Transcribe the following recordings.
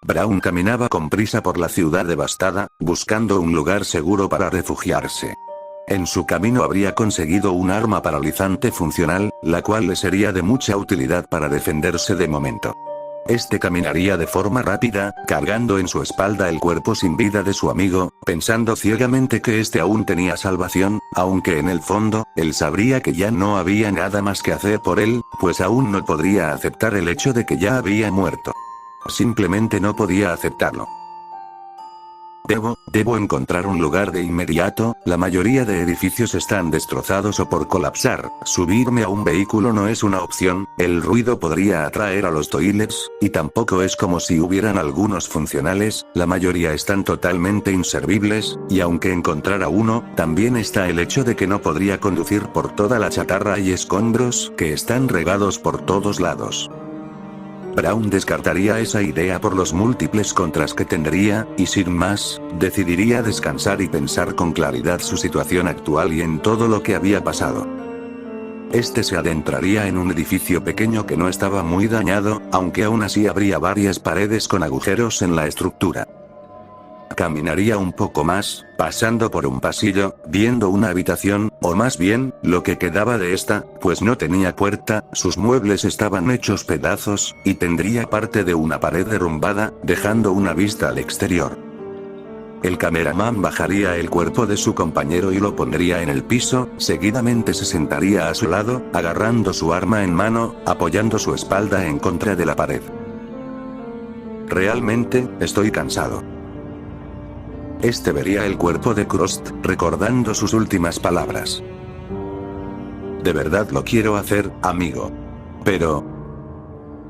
Brown caminaba con prisa por la ciudad devastada, buscando un lugar seguro para refugiarse. En su camino habría conseguido un arma paralizante funcional, la cual le sería de mucha utilidad para defenderse de momento. Este caminaría de forma rápida, cargando en su espalda el cuerpo sin vida de su amigo, pensando ciegamente que este aún tenía salvación, aunque en el fondo, él sabría que ya no había nada más que hacer por él, pues aún no podría aceptar el hecho de que ya había muerto. Simplemente no podía aceptarlo. Debo encontrar un lugar de inmediato, la mayoría de edificios están destrozados o por colapsar, subirme a un vehículo no es una opción, el ruido podría atraer a los toilets, y tampoco es como si hubieran algunos funcionales, la mayoría están totalmente inservibles, y aunque encontrara uno, también está el hecho de que no podría conducir por toda la chatarra y escombros que están regados por todos lados. Brown descartaría esa idea por los múltiples contras que tendría, y sin más, decidiría descansar y pensar con claridad su situación actual y en todo lo que había pasado. Este se adentraría en un edificio pequeño que no estaba muy dañado, aunque aún así habría varias paredes con agujeros en la estructura. Caminaría un poco más, pasando por un pasillo, viendo una habitación, o más bien, lo que quedaba de esta, pues no tenía puerta, sus muebles estaban hechos pedazos, y tendría parte de una pared derrumbada, dejando una vista al exterior. El cameraman bajaría el cuerpo de su compañero y lo pondría en el piso, seguidamente se sentaría a su lado, agarrando su arma en mano, apoyando su espalda en contra de la pared. Realmente, estoy cansado. Vería el cuerpo de Krust, recordando sus últimas palabras. De verdad lo quiero hacer, amigo. Pero...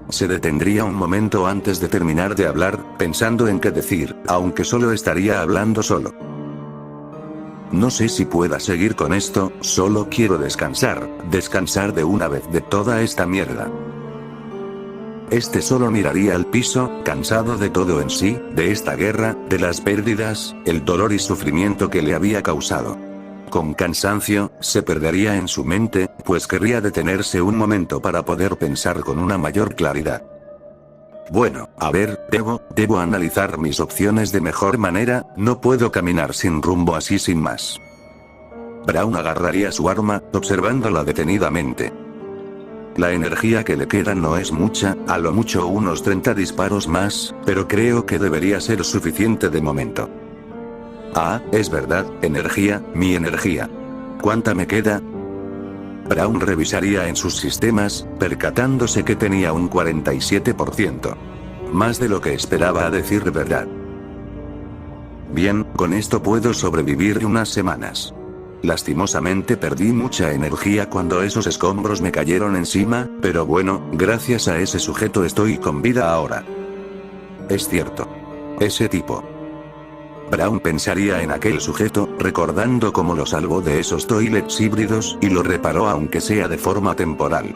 Se detendría un momento antes de terminar de hablar, pensando en qué decir, aunque solo estaría hablando solo. No sé si pueda seguir con esto, solo quiero descansar de una vez de toda esta mierda. Solo miraría al piso, cansado de todo en sí, de esta guerra, de las pérdidas, el dolor y sufrimiento que le había causado. Con cansancio, se perdería en su mente, pues querría detenerse un momento para poder pensar con una mayor claridad. Bueno, a ver, debo analizar mis opciones de mejor manera, no puedo caminar sin rumbo así sin más. Brown agarraría su arma, observándola detenidamente. La energía que le queda no es mucha, a lo mucho unos 30 disparos más, pero creo que debería ser suficiente de momento. Ah, es verdad, mi energía. ¿Cuánta me queda? Brown revisaría en sus sistemas, percatándose que tenía un 47%. Más de lo que esperaba a decir verdad. Bien, con esto puedo sobrevivir unas semanas. Lastimosamente perdí mucha energía cuando esos escombros me cayeron encima, pero bueno, gracias a ese sujeto estoy con vida ahora. Es cierto. Ese tipo. Brown pensaría en aquel sujeto, recordando cómo lo salvó de esos toilets híbridos y lo reparó aunque sea de forma temporal.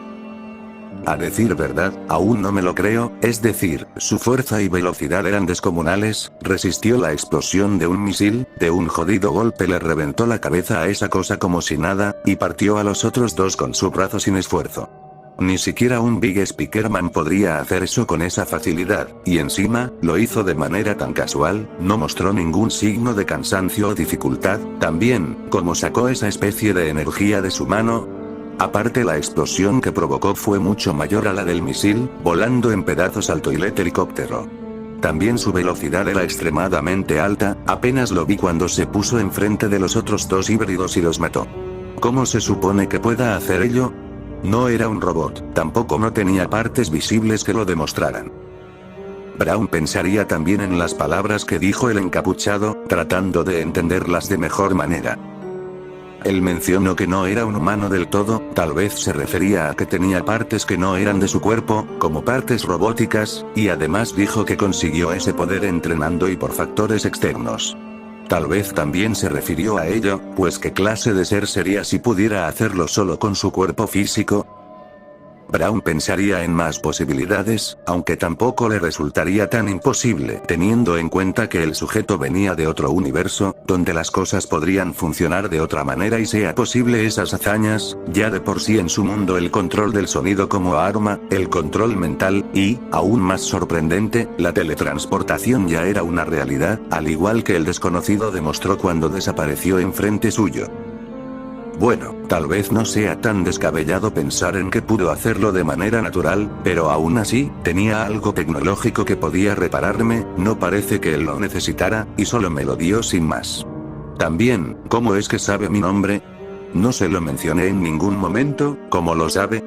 A decir verdad, aún no me lo creo, es decir, su fuerza y velocidad eran descomunales, resistió la explosión de un misil, de un jodido golpe le reventó la cabeza a esa cosa como si nada, y partió a los otros dos con su brazo sin esfuerzo. Ni siquiera un Big Speakerman podría hacer eso con esa facilidad, y encima, lo hizo de manera tan casual, no mostró ningún signo de cansancio o dificultad, también, como sacó esa especie de energía de su mano. Aparte la explosión que provocó fue mucho mayor a la del misil, volando en pedazos al toilet helicóptero. También su velocidad era extremadamente alta, apenas lo vi cuando se puso enfrente de los otros dos híbridos y los mató. ¿Cómo se supone que pueda hacer ello? No era un robot, tampoco no tenía partes visibles que lo demostraran. Brown pensaría también en las palabras que dijo el encapuchado, tratando de entenderlas de mejor manera. Él mencionó que no era un humano del todo, tal vez se refería a que tenía partes que no eran de su cuerpo, como partes robóticas, y además dijo que consiguió ese poder entrenando y por factores externos. Tal vez también se refirió a ello, pues qué clase de ser sería si pudiera hacerlo solo con su cuerpo físico. Brown pensaría en más posibilidades, aunque tampoco le resultaría tan imposible teniendo en cuenta que el sujeto venía de otro universo, donde las cosas podrían funcionar de otra manera y sea posible esas hazañas, ya de por sí en su mundo el control del sonido como arma, el control mental, y, aún más sorprendente, la teletransportación ya era una realidad, al igual que el desconocido demostró cuando desapareció enfrente suyo. Bueno, tal vez no sea tan descabellado pensar en que pudo hacerlo de manera natural, pero aún así, tenía algo tecnológico que podía repararme, no parece que él lo necesitara, y solo me lo dio sin más. También, ¿cómo es que sabe mi nombre? No se lo mencioné en ningún momento, ¿cómo lo sabe?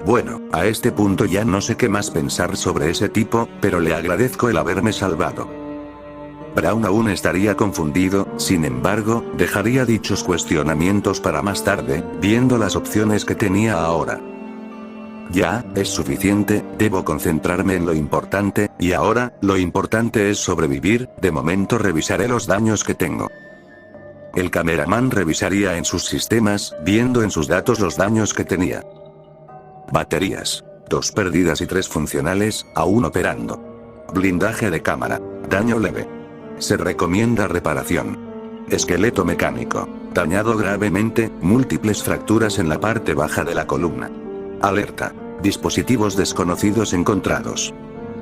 Bueno, a este punto ya no sé qué más pensar sobre ese tipo, pero le agradezco el haberme salvado. Brown aún estaría confundido, sin embargo, dejaría dichos cuestionamientos para más tarde, viendo las opciones que tenía ahora. Ya, es suficiente, debo concentrarme en lo importante, y ahora, lo importante es sobrevivir, de momento revisaré los daños que tengo. El cameraman revisaría en sus sistemas, viendo en sus datos los daños que tenía. Baterías. 2 perdidas y 3 funcionales, aún operando. Blindaje de cámara. Daño leve. Se recomienda reparación. Esqueleto mecánico. Dañado gravemente, múltiples fracturas en la parte baja de la columna. Alerta. Dispositivos desconocidos encontrados.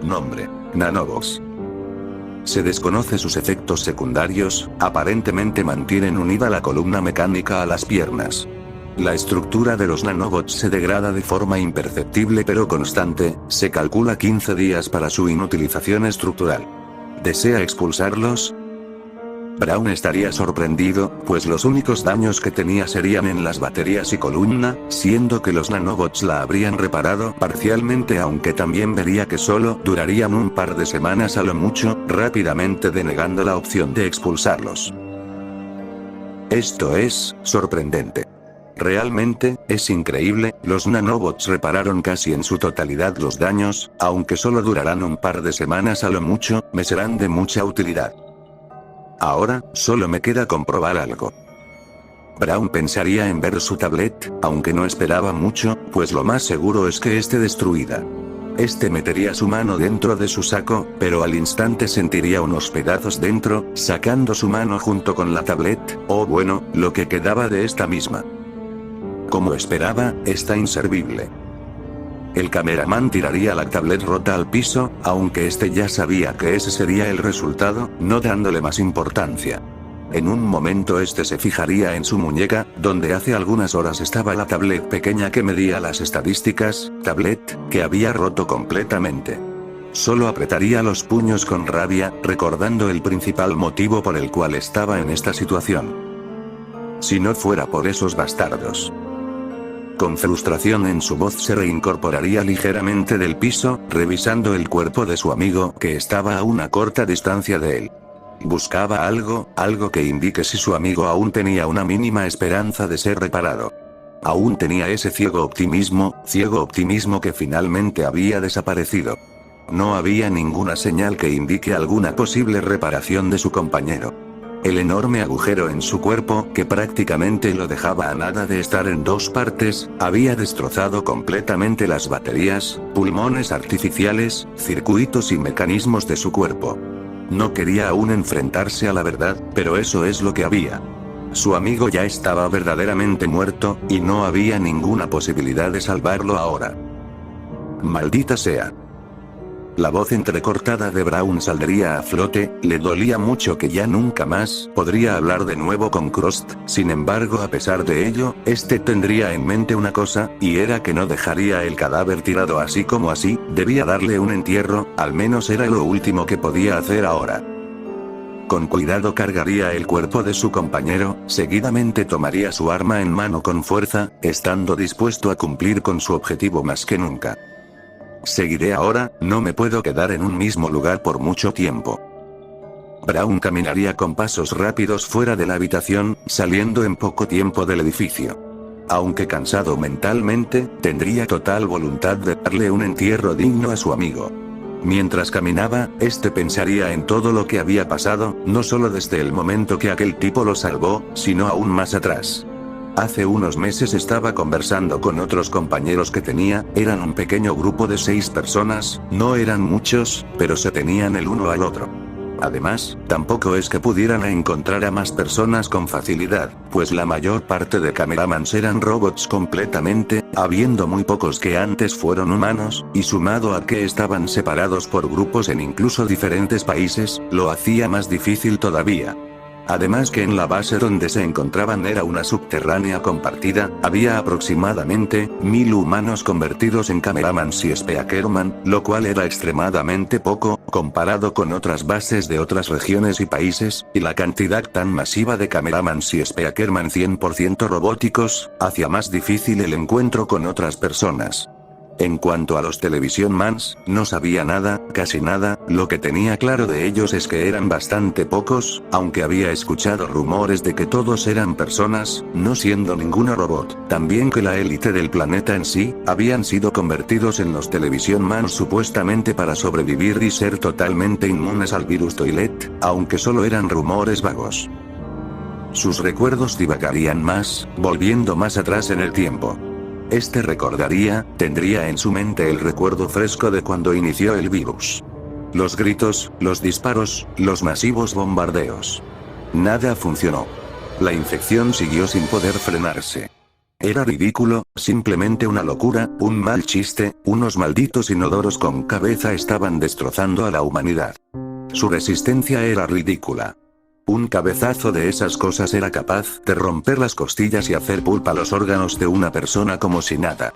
Nombre. Nanobots. Se desconoce sus efectos secundarios, aparentemente mantienen unida la columna mecánica a las piernas. La estructura de los nanobots se degrada de forma imperceptible pero constante, se calcula 15 días para su inutilización estructural. ¿Desea expulsarlos? Brown estaría sorprendido, pues los únicos daños que tenía serían en las baterías y columna, siendo que los nanobots la habrían reparado parcialmente, aunque también vería que solo durarían un par de semanas a lo mucho, rápidamente denegando la opción de expulsarlos. Esto es sorprendente. Realmente, es increíble, los nanobots repararon casi en su totalidad los daños, aunque solo durarán un par de semanas a lo mucho, me serán de mucha utilidad. Ahora, solo me queda comprobar algo. Brown pensaría en ver su tablet, aunque no esperaba mucho, pues lo más seguro es que esté destruida. Metería su mano dentro de su saco, pero al instante sentiría unos pedazos dentro, sacando su mano junto con la tablet, o bueno, lo que quedaba de esta misma. Como esperaba, está inservible. El cameraman tiraría la tablet rota al piso, aunque ya sabía que ese sería el resultado, no dándole más importancia. En un momento se fijaría en su muñeca, donde hace algunas horas estaba la tablet pequeña que medía las estadísticas, tablet, que había roto completamente. Solo apretaría los puños con rabia, recordando el principal motivo por el cual estaba en esta situación. Si no fuera por esos bastardos. Con frustración en su voz se reincorporaría ligeramente del piso, revisando el cuerpo de su amigo que estaba a una corta distancia de él. Buscaba algo que indique si su amigo aún tenía una mínima esperanza de ser reparado. Aún tenía ese ciego optimismo que finalmente había desaparecido. No había ninguna señal que indique alguna posible reparación de su compañero. El enorme agujero en su cuerpo, que prácticamente lo dejaba a nada de estar en 2 partes, había destrozado completamente las baterías, pulmones artificiales, circuitos y mecanismos de su cuerpo. No quería aún enfrentarse a la verdad, pero eso es lo que había. Su amigo ya estaba verdaderamente muerto, y no había ninguna posibilidad de salvarlo ahora. Maldita sea. La voz entrecortada de Brown saldría a flote, le dolía mucho que ya nunca más podría hablar de nuevo con Krust, sin embargo a pesar de ello, tendría en mente una cosa, y era que no dejaría el cadáver tirado así como así, debía darle un entierro, al menos era lo último que podía hacer ahora. Con cuidado cargaría el cuerpo de su compañero, seguidamente tomaría su arma en mano con fuerza, estando dispuesto a cumplir con su objetivo más que nunca. Seguiré ahora, no me puedo quedar en un mismo lugar por mucho tiempo. Brown caminaría con pasos rápidos fuera de la habitación, saliendo en poco tiempo del edificio. Aunque cansado mentalmente, tendría total voluntad de darle un entierro digno a su amigo. Mientras caminaba, pensaría en todo lo que había pasado, no solo desde el momento que aquel tipo lo salvó, sino aún más atrás. Hace unos meses estaba conversando con otros compañeros que tenía, eran un pequeño grupo de 6 personas, no eran muchos, pero se tenían el uno al otro. Además, tampoco es que pudieran encontrar a más personas con facilidad, pues la mayor parte de cameramans eran robots completamente, habiendo muy pocos que antes fueron humanos, y sumado a que estaban separados por grupos en incluso diferentes países, lo hacía más difícil todavía. Además que en la base donde se encontraban era una subterránea compartida, había aproximadamente 1000 humanos convertidos en cameramans y speakerman, lo cual era extremadamente poco, comparado con otras bases de otras regiones y países, y la cantidad tan masiva de cameramans y speakerman 100% robóticos, hacía más difícil el encuentro con otras personas. En cuanto a los Television Mans, no sabía nada, casi nada, lo que tenía claro de ellos es que eran bastante pocos, aunque había escuchado rumores de que todos eran personas, no siendo ninguno robot, también que la élite del planeta en sí, habían sido convertidos en los Television Mans supuestamente para sobrevivir y ser totalmente inmunes al virus Toilet, aunque solo eran rumores vagos. Sus recuerdos divagarían más, volviendo más atrás en el tiempo. Tendría en su mente el recuerdo fresco de cuando inició el virus. Los gritos, los disparos, los masivos bombardeos. Nada funcionó. La infección siguió sin poder frenarse. Era ridículo, simplemente una locura, un mal chiste, unos malditos inodoros con cabeza estaban destrozando a la humanidad. Su resistencia era ridícula. Un cabezazo de esas cosas era capaz de romper las costillas y hacer pulpa los órganos de una persona como si nada.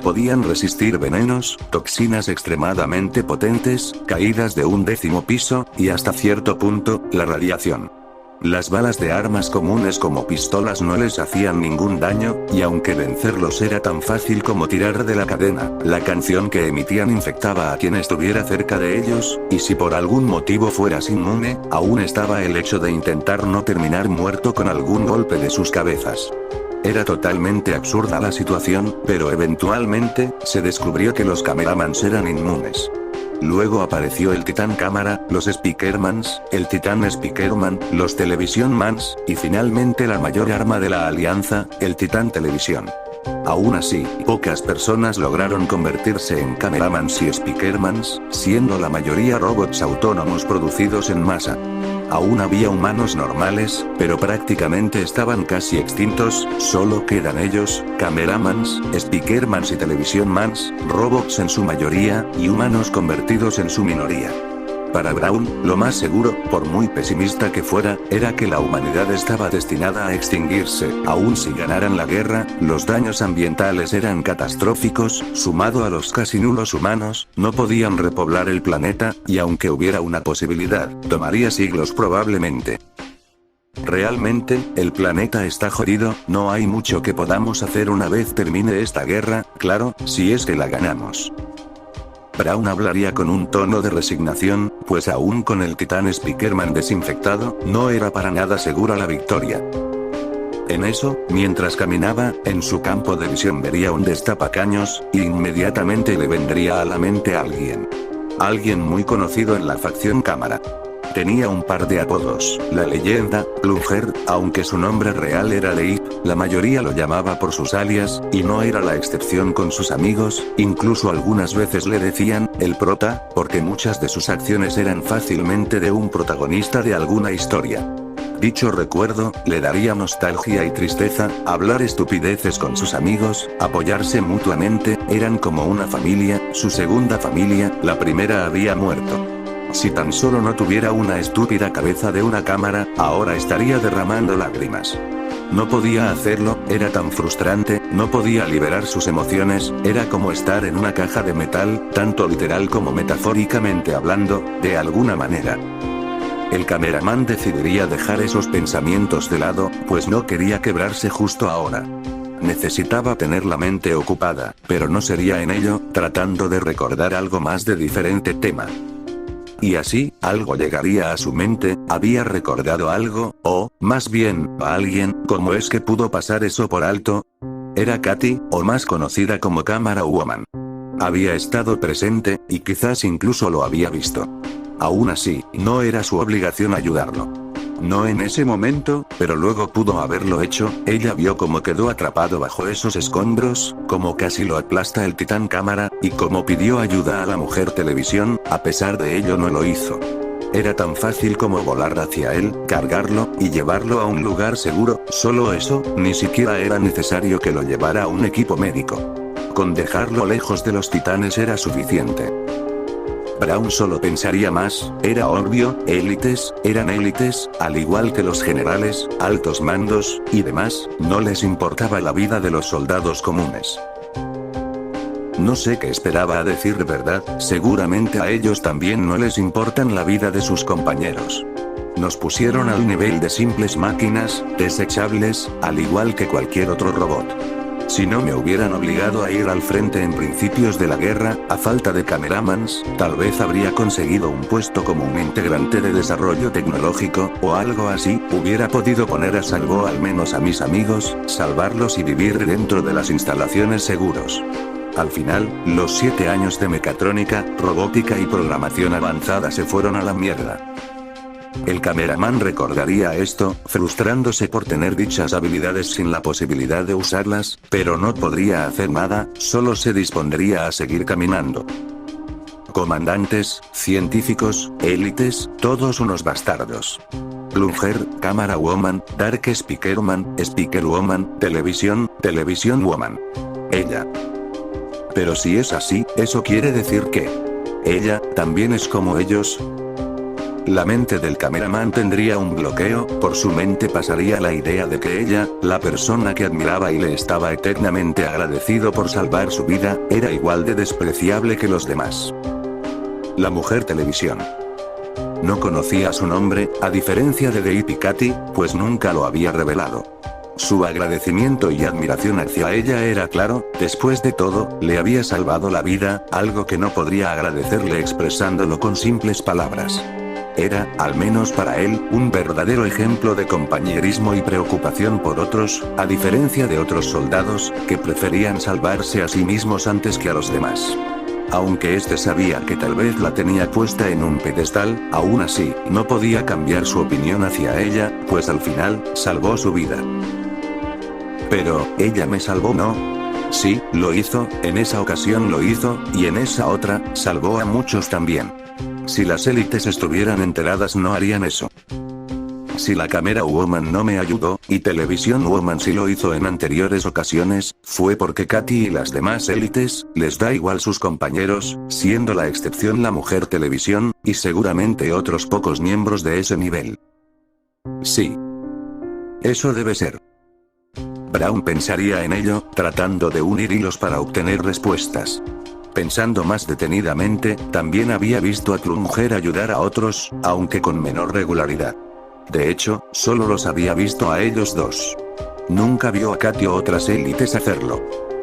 Podían resistir venenos, toxinas extremadamente potentes, caídas de un 10º piso, y hasta cierto punto, la radiación. Las balas de armas comunes como pistolas no les hacían ningún daño, y aunque vencerlos era tan fácil como tirar de la cadena, la canción que emitían infectaba a quien estuviera cerca de ellos, y si por algún motivo fueras inmune, aún estaba el hecho de intentar no terminar muerto con algún golpe de sus cabezas. Era totalmente absurda la situación, pero eventualmente, se descubrió que los cameramans eran inmunes. Luego apareció el Titán Cámara, los Speakermans, el Titán Speakerman, los Television Mans, y finalmente la mayor arma de la Alianza, el Titán Televisión. Aún así, pocas personas lograron convertirse en cameramans y speakermans, siendo la mayoría robots autónomos producidos en masa. Aún había humanos normales, pero prácticamente estaban casi extintos, solo quedan ellos, cameramans, speakermans y television mans, robots en su mayoría, y humanos convertidos en su minoría. Para Brown, lo más seguro, por muy pesimista que fuera, era que la humanidad estaba destinada a extinguirse, aun si ganaran la guerra, los daños ambientales eran catastróficos, sumado a los casi nulos humanos, no podían repoblar el planeta, y aunque hubiera una posibilidad, tomaría siglos probablemente. Realmente, el planeta está jodido, no hay mucho que podamos hacer una vez termine esta guerra, claro, si es que la ganamos. Brown hablaría con un tono de resignación, pues aún con el Titán Speakerman desinfectado, no era para nada segura la victoria. En eso, mientras caminaba, en su campo de visión vería un destapacaños, e inmediatamente le vendría a la mente alguien. Alguien muy conocido en la facción Cámara. Tenía un par de apodos, la leyenda, Plunger, aunque su nombre real era Leip, la mayoría lo llamaba por sus alias, y no era la excepción con sus amigos, incluso algunas veces le decían, el prota, porque muchas de sus acciones eran fácilmente de un protagonista de alguna historia. Dicho recuerdo, le daría nostalgia y tristeza, hablar estupideces con sus amigos, apoyarse mutuamente, eran como una familia, su segunda familia, la primera había muerto. Si tan solo no tuviera una estúpida cabeza de una cámara, ahora estaría derramando lágrimas. No podía hacerlo, era tan frustrante, no podía liberar sus emociones, era como estar en una caja de metal, tanto literal como metafóricamente hablando, de alguna manera. El cameraman decidiría dejar esos pensamientos de lado, pues no quería quebrarse justo ahora. Necesitaba tener la mente ocupada, pero no sería en ello, tratando de recordar algo más de diferente tema. Y así, algo llegaría a su mente, había recordado algo, o, más bien, a alguien, ¿cómo es que pudo pasar eso por alto? Era Katy, o más conocida como Cámara Woman. Había estado presente, y quizás incluso lo había visto. Aún así, no era su obligación ayudarlo. No en ese momento, pero luego pudo haberlo hecho. Ella vio cómo quedó atrapado bajo esos escombros, cómo casi lo aplasta el titán cámara, y cómo pidió ayuda a la mujer televisión, a pesar de ello no lo hizo. Era tan fácil como volar hacia él, cargarlo, y llevarlo a un lugar seguro. Solo eso, ni siquiera era necesario que lo llevara a un equipo médico. Con dejarlo lejos de los titanes era suficiente. Braun solo pensaría más, era obvio, élites, eran élites, al igual que los generales, altos mandos, y demás, no les importaba la vida de los soldados comunes. No sé qué esperaba a decir verdad, seguramente a ellos también no les importan la vida de sus compañeros. Nos pusieron al nivel de simples máquinas, desechables, al igual que cualquier otro robot. Si no me hubieran obligado a ir al frente en principios de la guerra, a falta de cameramans, tal vez habría conseguido un puesto como un integrante de desarrollo tecnológico, o algo así, hubiera podido poner a salvo al menos a mis amigos, salvarlos y vivir dentro de las instalaciones seguros. Al final, los 7 años de mecatrónica, robótica y programación avanzada se fueron a la mierda. El cameraman recordaría esto, frustrándose por tener dichas habilidades sin la posibilidad de usarlas, pero no podría hacer nada, solo se dispondría a seguir caminando. Comandantes, científicos, élites, todos unos bastardos. Plunger, Camera Woman, Dark Speakerman, Speaker Woman, Televisión Woman. Ella. Pero si es así, eso quiere decir que ella también es como ellos. La mente del cameraman tendría un bloqueo, por su mente pasaría la idea de que ella, la persona que admiraba y le estaba eternamente agradecido por salvar su vida, era igual de despreciable que los demás. La mujer televisión. No conocía su nombre, a diferencia de Dave y Katy, pues nunca lo había revelado. Su agradecimiento y admiración hacia ella era claro, después de todo, le había salvado la vida, algo que no podría agradecerle expresándolo con simples palabras. Era, al menos para él, un verdadero ejemplo de compañerismo y preocupación por otros, a diferencia de otros soldados, que preferían salvarse a sí mismos antes que a los demás. Aunque este sabía que tal vez la tenía puesta en un pedestal, aún así, no podía cambiar su opinión hacia ella, pues al final, salvó su vida. Pero, ¿ella me salvó no? Sí, lo hizo, en esa ocasión lo hizo, y en esa otra, salvó a muchos también. Si las élites estuvieran enteradas no harían eso. Si la Camera Woman no me ayudó, y Televisión Woman sí lo hizo en anteriores ocasiones, fue porque Katy y las demás élites, les da igual sus compañeros, siendo la excepción la mujer televisión, y seguramente otros pocos miembros de ese nivel. Sí. Eso debe ser. Braun pensaría en ello, tratando de unir hilos para obtener respuestas. Pensando más detenidamente, también había visto a Plunger ayudar a otros, aunque con menor regularidad. De hecho, solo los había visto a ellos dos. Nunca vio a Katy o otras élites hacerlo.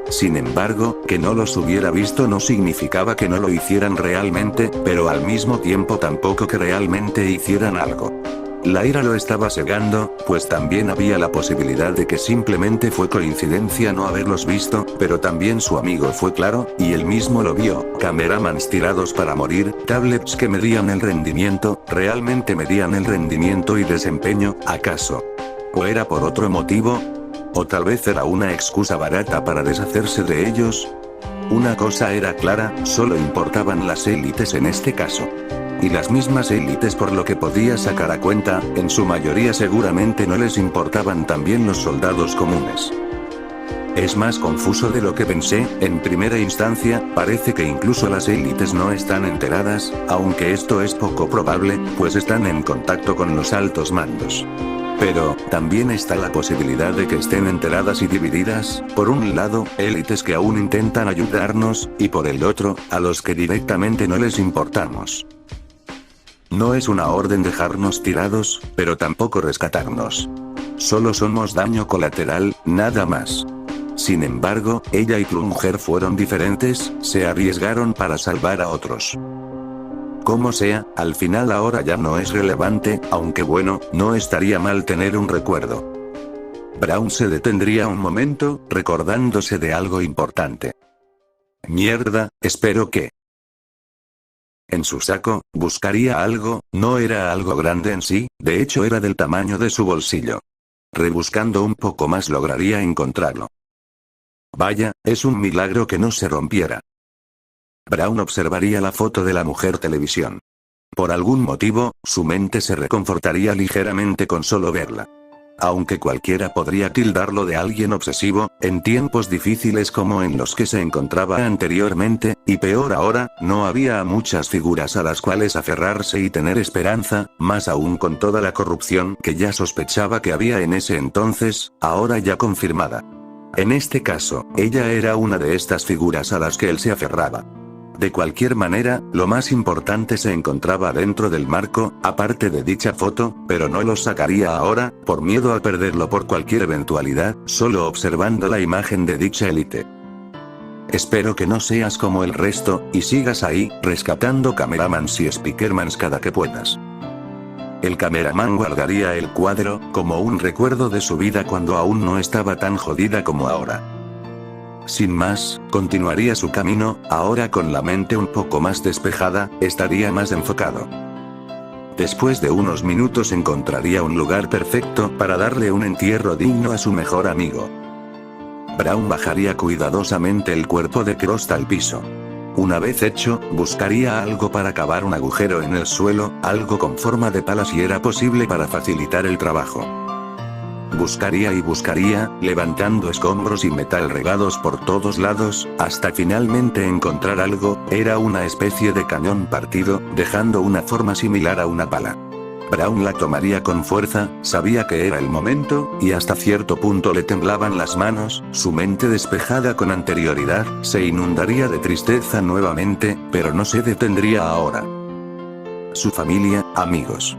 Sin embargo, que no los hubiera visto no significaba que no lo hicieran realmente, pero al mismo tiempo tampoco que realmente hicieran algo. La ira lo estaba cegando, pues también había la posibilidad de que simplemente fue coincidencia no haberlos visto, pero también su amigo fue claro, y él mismo lo vio, cameramans tirados para morir, tablets que medían el rendimiento, ¿realmente medían el rendimiento y desempeño, acaso? ¿O era por otro motivo? ¿O tal vez era una excusa barata para deshacerse de ellos? Una cosa era clara, solo importaban las élites en este caso. Y las mismas élites, por lo que podía sacar a cuenta, en su mayoría seguramente no les importaban también los soldados comunes. Es más confuso de lo que pensé, en primera instancia, parece que incluso las élites no están enteradas, aunque esto es poco probable, pues están en contacto con los altos mandos. Pero, también está la posibilidad de que estén enteradas y divididas, por un lado, élites que aún intentan ayudarnos, y por el otro, a los que directamente no les importamos. No es una orden dejarnos tirados, pero tampoco rescatarnos. Solo somos daño colateral, nada más. Sin embargo, ella y Plunger fueron diferentes, se arriesgaron para salvar a otros. Como sea, al final ahora ya no es relevante, aunque bueno, no estaría mal tener un recuerdo. Braun se detendría un momento, recordándose de algo importante. Mierda, espero que En su saco, buscaría algo, no era algo grande en sí, de hecho era del tamaño de su bolsillo. Rebuscando un poco más lograría encontrarlo. Vaya, es un milagro que no se rompiera. Brown observaría la foto de la mujer televisión. Por algún motivo, su mente se reconfortaría ligeramente con solo verla. Aunque cualquiera podría tildarlo de alguien obsesivo, en tiempos difíciles como en los que se encontraba anteriormente, y peor ahora, no había muchas figuras a las cuales aferrarse y tener esperanza, más aún con toda la corrupción que ya sospechaba que había en ese entonces, ahora ya confirmada. En este caso, ella era una de estas figuras a las que él se aferraba. De cualquier manera, lo más importante se encontraba dentro del marco, aparte de dicha foto, pero no lo sacaría ahora, por miedo a perderlo por cualquier eventualidad, solo observando la imagen de dicha élite. Espero que no seas como el resto, y sigas ahí, rescatando cameramans y speakermans cada que puedas. El cameraman guardaría el cuadro, como un recuerdo de su vida cuando aún no estaba tan jodida como ahora. Sin más, continuaría su camino, ahora con la mente un poco más despejada, estaría más enfocado. Después de unos minutos encontraría un lugar perfecto para darle un entierro digno a su mejor amigo. Brown bajaría cuidadosamente el cuerpo de Crost al piso. Una vez hecho, buscaría algo para cavar un agujero en el suelo, algo con forma de pala si era posible para facilitar el trabajo. Buscaría y buscaría, levantando escombros y metal regados por todos lados, hasta finalmente encontrar algo, era una especie de cañón partido, dejando una forma similar a una pala. Brown la tomaría con fuerza, sabía que era el momento, y hasta cierto punto le temblaban las manos, su mente despejada con anterioridad, se inundaría de tristeza nuevamente, pero no se detendría ahora. Su familia, amigos.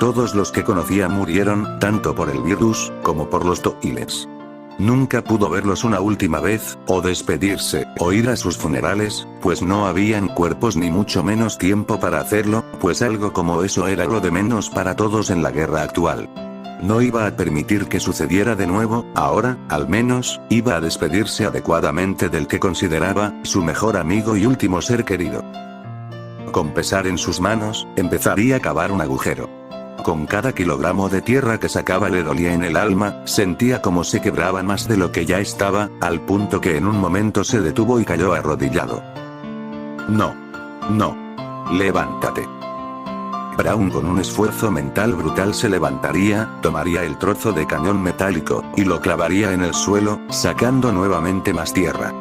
Todos los que conocía murieron, tanto por el virus, como por los toilets. Nunca pudo verlos una última vez, o despedirse, o ir a sus funerales, pues no habían cuerpos ni mucho menos tiempo para hacerlo, pues algo como eso era lo de menos para todos en la guerra actual. No iba a permitir que sucediera de nuevo, ahora, al menos, iba a despedirse adecuadamente del que consideraba, su mejor amigo y último ser querido. Con pesar en sus manos, empezaría a cavar un agujero. Con cada kilogramo de tierra que sacaba le dolía en el alma, sentía como se quebraba más de lo que ya estaba, al punto que en un momento se detuvo y cayó arrodillado. No. No. Levántate. Brown con un esfuerzo mental brutal se levantaría, tomaría el trozo de cañón metálico, y lo clavaría en el suelo, sacando nuevamente más tierra.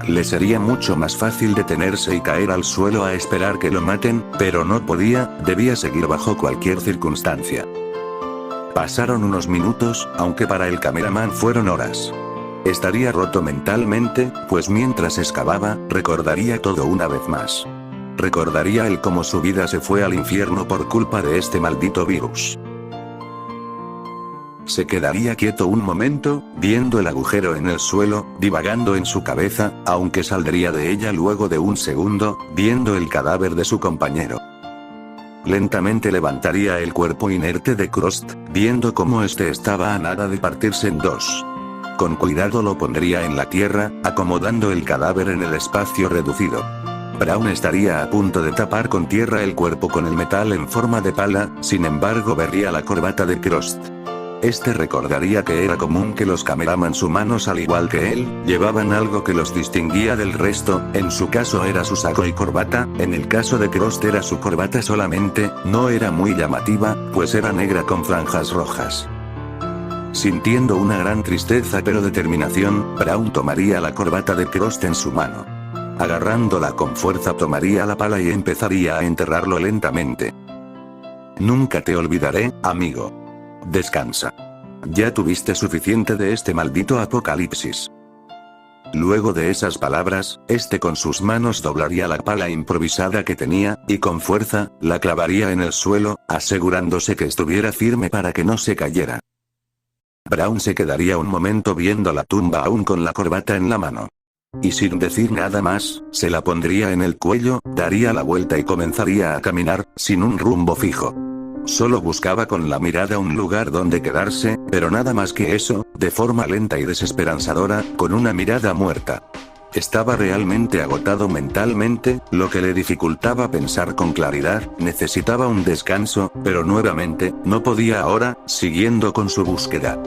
Le sería mucho más fácil detenerse y caer al suelo a esperar que lo maten, pero no podía, debía seguir bajo cualquier circunstancia. Pasaron unos minutos, aunque para el cameraman fueron horas. Estaría roto mentalmente, pues mientras excavaba, recordaría todo una vez más. Recordaría el cómo su vida se fue al infierno por culpa de este maldito virus. Se quedaría quieto un momento, viendo el agujero en el suelo, divagando en su cabeza, aunque saldría de ella luego de un segundo, viendo el cadáver de su compañero. Lentamente levantaría el cuerpo inerte de Crost, viendo cómo este estaba a nada de partirse en dos. Con cuidado lo pondría en la tierra, acomodando el cadáver en el espacio reducido. Brown estaría a punto de tapar con tierra el cuerpo con el metal en forma de pala, sin embargo vería la corbata de Crost. Este recordaría que era común que los cameramans humanos al igual que él, llevaban algo que los distinguía del resto, en su caso era su saco y corbata, en el caso de Crost era su corbata solamente, no era muy llamativa, pues era negra con franjas rojas. Sintiendo una gran tristeza pero determinación, Brown tomaría la corbata de Crost en su mano. Agarrándola con fuerza tomaría la pala y empezaría a enterrarlo lentamente. Nunca te olvidaré, amigo. Descansa. Ya tuviste suficiente de este maldito apocalipsis. Luego de esas palabras, este con sus manos doblaría la pala improvisada que tenía, y con fuerza, la clavaría en el suelo, asegurándose que estuviera firme para que no se cayera. Brown se quedaría un momento viendo la tumba aún con la corbata en la mano. Y sin decir nada más, se la pondría en el cuello, daría la vuelta y comenzaría a caminar, sin un rumbo fijo. Solo buscaba con la mirada un lugar donde quedarse, pero nada más que eso, de forma lenta y desesperanzadora, con una mirada muerta. Estaba realmente agotado mentalmente, lo que le dificultaba pensar con claridad, necesitaba un descanso, pero nuevamente, no podía ahora, siguiendo con su búsqueda.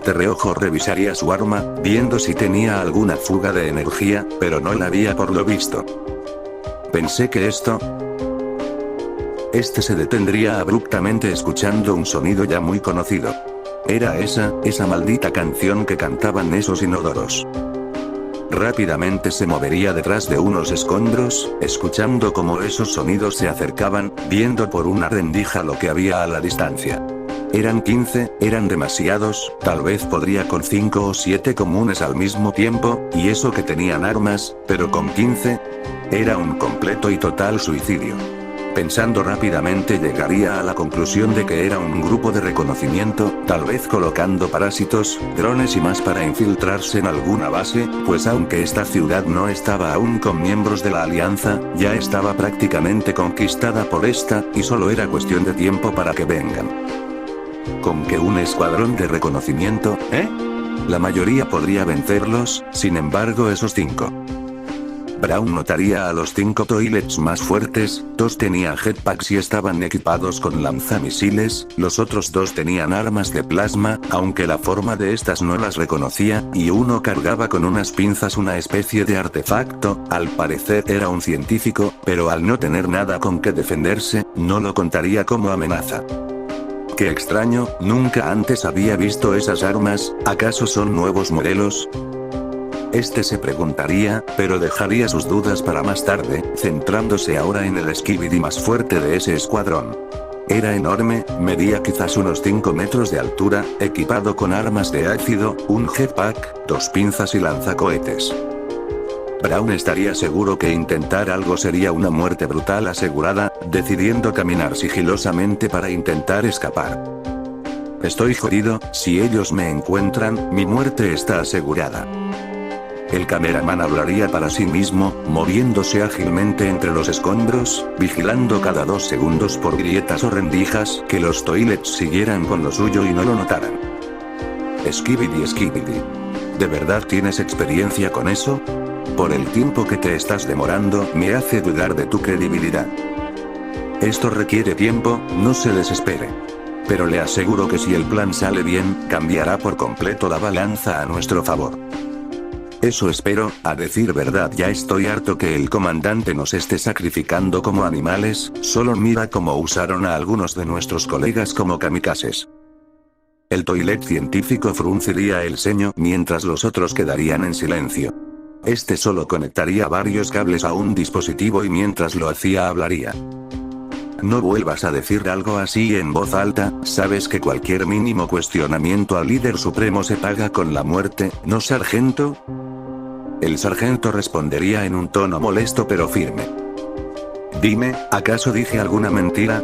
De reojo revisaría su arma, viendo si tenía alguna fuga de energía, pero no la había por lo visto. Pensé que Este se detendría abruptamente escuchando un sonido ya muy conocido. Era esa maldita canción que cantaban esos inodoros. Rápidamente se movería detrás de unos escombros, escuchando cómo esos sonidos se acercaban, viendo por una rendija lo que había a la distancia. Eran 15, eran demasiados, tal vez podría con 5 o 7 comunes al mismo tiempo, y eso que tenían armas, pero con 15, era un completo y total suicidio. Pensando rápidamente llegaría a la conclusión de que era un grupo de reconocimiento, tal vez colocando parásitos, drones y más para infiltrarse en alguna base, pues aunque esta ciudad no estaba aún con miembros de la Alianza, ya estaba prácticamente conquistada por esta, y solo era cuestión de tiempo para que vengan. ¿Con que un escuadrón de reconocimiento, La mayoría podría vencerlos, sin embargo esos 5. Brown notaría a los 5 toilets más fuertes, 2 tenían jetpacks y estaban equipados con lanzamisiles, los otros 2 tenían armas de plasma, aunque la forma de estas no las reconocía, y uno cargaba con unas pinzas una especie de artefacto, al parecer era un científico, pero al no tener nada con que defenderse, no lo contaría como amenaza. Qué extraño, nunca antes había visto esas armas, ¿acaso son nuevos modelos? Este se preguntaría, pero dejaría sus dudas para más tarde, centrándose ahora en el Skibidi más fuerte de ese escuadrón. Era enorme, medía quizás unos 5 metros de altura, equipado con armas de ácido, un jetpack, 2 pinzas y lanzacohetes. Brown estaría seguro que intentar algo sería una muerte brutal asegurada, decidiendo caminar sigilosamente para intentar escapar. Estoy jodido, si ellos me encuentran, mi muerte está asegurada. El cameraman hablaría para sí mismo, moviéndose ágilmente entre los escombros, vigilando cada 2 segundos por grietas o rendijas que los toilets siguieran con lo suyo y no lo notaran. Skibidi. ¿De verdad tienes experiencia con eso? Por el tiempo que te estás demorando, me hace dudar de tu credibilidad. Esto requiere tiempo, no se desespere. Pero le aseguro que si el plan sale bien, cambiará por completo la balanza a nuestro favor. Eso espero, a decir verdad ya estoy harto que el comandante nos esté sacrificando como animales, solo mira cómo usaron a algunos de nuestros colegas como kamikazes. El toilet científico frunciría el ceño mientras los otros quedarían en silencio. Este solo conectaría varios cables a un dispositivo y mientras lo hacía hablaría. No vuelvas a decir algo así en voz alta, sabes que cualquier mínimo cuestionamiento al líder supremo se paga con la muerte, ¿no, sargento? El sargento respondería en un tono molesto pero firme. Dime, ¿acaso dije alguna mentira?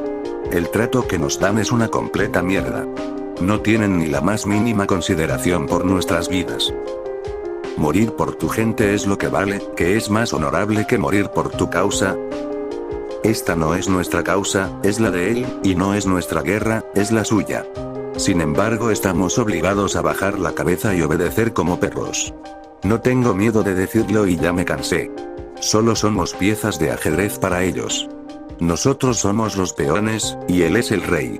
El trato que nos dan es una completa mierda. No tienen ni la más mínima consideración por nuestras vidas. Morir por tu gente es lo que vale, que es más honorable que morir por tu causa. Esta no es nuestra causa, es la de él, y no es nuestra guerra, es la suya. Sin embargo, estamos obligados a bajar la cabeza y obedecer como perros. No tengo miedo de decirlo y ya me cansé. Solo somos piezas de ajedrez para ellos. Nosotros somos los peones, y él es el rey.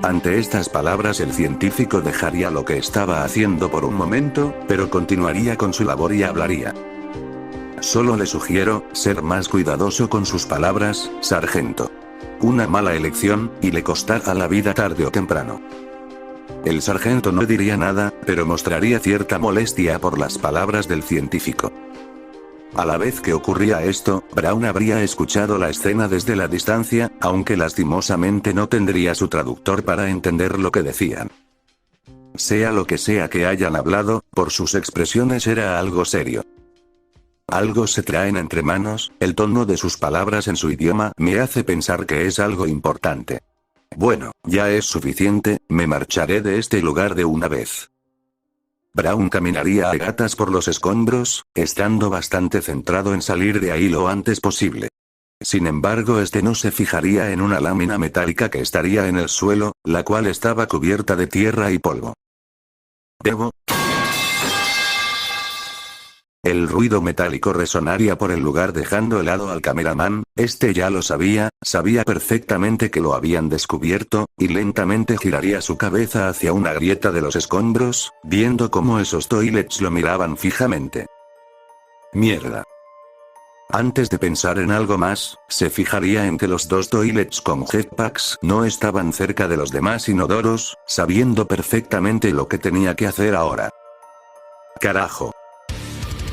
Ante estas palabras el científico dejaría lo que estaba haciendo por un momento, pero continuaría con su labor y hablaría. Solo le sugiero, ser más cuidadoso con sus palabras, sargento. Una mala elección, y le costará la vida tarde o temprano. El sargento no diría nada, pero mostraría cierta molestia por las palabras del científico. A la vez que ocurría esto, Brown habría escuchado la escena desde la distancia, aunque lastimosamente no tendría su traductor para entender lo que decían. Sea lo que sea que hayan hablado, por sus expresiones era algo serio. Algo se traen entre manos, el tono de sus palabras en su idioma me hace pensar que es algo importante. Bueno, ya es suficiente, me marcharé de este lugar de una vez. Brown caminaría a gatas por los escombros, estando bastante centrado en salir de ahí lo antes posible. Sin embargo, este no se fijaría en una lámina metálica que estaría en el suelo, la cual estaba cubierta de tierra y polvo. El ruido metálico resonaría por el lugar dejando helado al cameraman. Este ya lo sabía perfectamente que lo habían descubierto, y lentamente giraría su cabeza hacia una grieta de los escombros, viendo cómo esos toilets lo miraban fijamente. Mierda. Antes de pensar en algo más, se fijaría en que los dos toilets con jetpacks no estaban cerca de los demás inodoros, sabiendo perfectamente lo que tenía que hacer ahora. Carajo.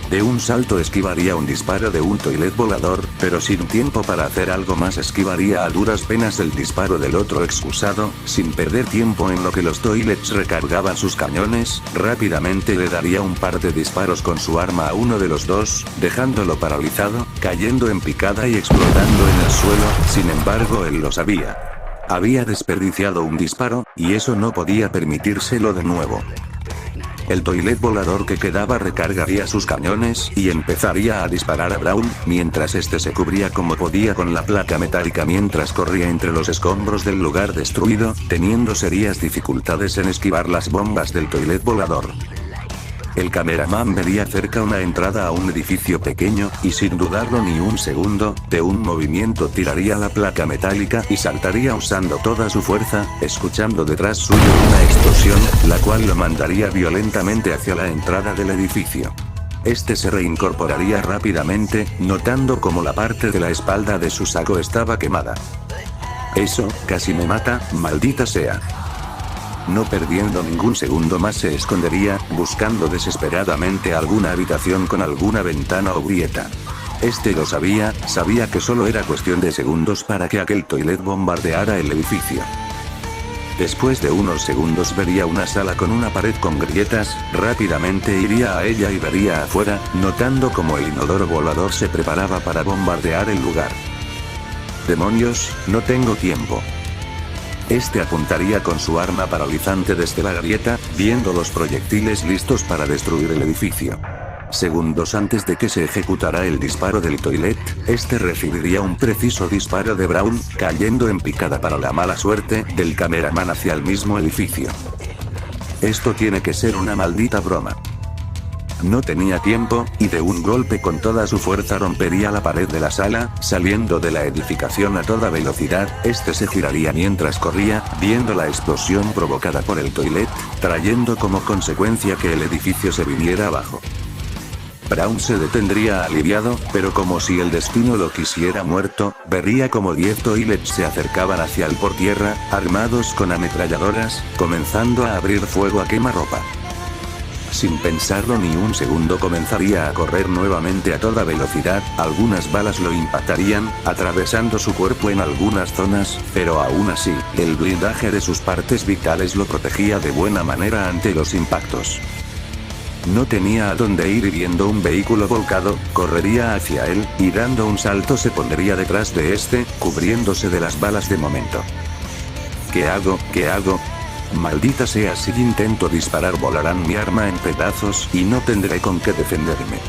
De un salto esquivaría un disparo de un toilet volador, pero sin tiempo para hacer algo más esquivaría a duras penas el disparo del otro excusado, sin perder tiempo en lo que los toilets recargaban sus cañones, rápidamente le daría un par de disparos con su arma a uno de los dos, dejándolo paralizado, cayendo en picada y explotando en el suelo. Sin embargo él lo sabía. Había desperdiciado un disparo, y eso no podía permitírselo de nuevo. El toilet volador que quedaba recargaría sus cañones y empezaría a disparar a Brown, mientras este se cubría como podía con la placa metálica mientras corría entre los escombros del lugar destruido, teniendo serias dificultades en esquivar las bombas del toilet volador. El cameraman vería cerca una entrada a un edificio pequeño, y sin dudarlo ni un segundo, de un movimiento tiraría la placa metálica y saltaría usando toda su fuerza, escuchando detrás suyo una explosión, la cual lo mandaría violentamente hacia la entrada del edificio. Este se reincorporaría rápidamente, notando cómo la parte de la espalda de su saco estaba quemada. Eso, casi me mata, maldita sea. No perdiendo ningún segundo más se escondería, buscando desesperadamente alguna habitación con alguna ventana o grieta. Este lo sabía que solo era cuestión de segundos para que aquel toilet bombardeara el edificio. Después de unos segundos vería una sala con una pared con grietas, rápidamente iría a ella y vería afuera, notando como el inodoro volador se preparaba para bombardear el lugar. ¡Demonios, no tengo tiempo! Este apuntaría con su arma paralizante desde la grieta, viendo los proyectiles listos para destruir el edificio. Segundos antes de que se ejecutara el disparo del toilet, este recibiría un preciso disparo de Brown, cayendo en picada para la mala suerte del cameraman hacia el mismo edificio. Esto tiene que ser una maldita broma. No tenía tiempo, y de un golpe con toda su fuerza rompería la pared de la sala, saliendo de la edificación a toda velocidad. Este se giraría mientras corría, viendo la explosión provocada por el toilet, trayendo como consecuencia que el edificio se viniera abajo. Brown se detendría aliviado, pero como si el destino lo quisiera muerto, vería como 10 toilets se acercaban hacia él por tierra, armados con ametralladoras, comenzando a abrir fuego a quemarropa. Sin pensarlo ni un segundo comenzaría a correr nuevamente a toda velocidad, algunas balas lo impactarían, atravesando su cuerpo en algunas zonas, pero aún así, el blindaje de sus partes vitales lo protegía de buena manera ante los impactos. No tenía a dónde ir y viendo un vehículo volcado, correría hacia él, y dando un salto se pondría detrás de este, cubriéndose de las balas de momento. ¿Qué hago? ¿Qué hago? Maldita sea, si intento disparar volarán mi arma en pedazos y no tendré con qué defenderme.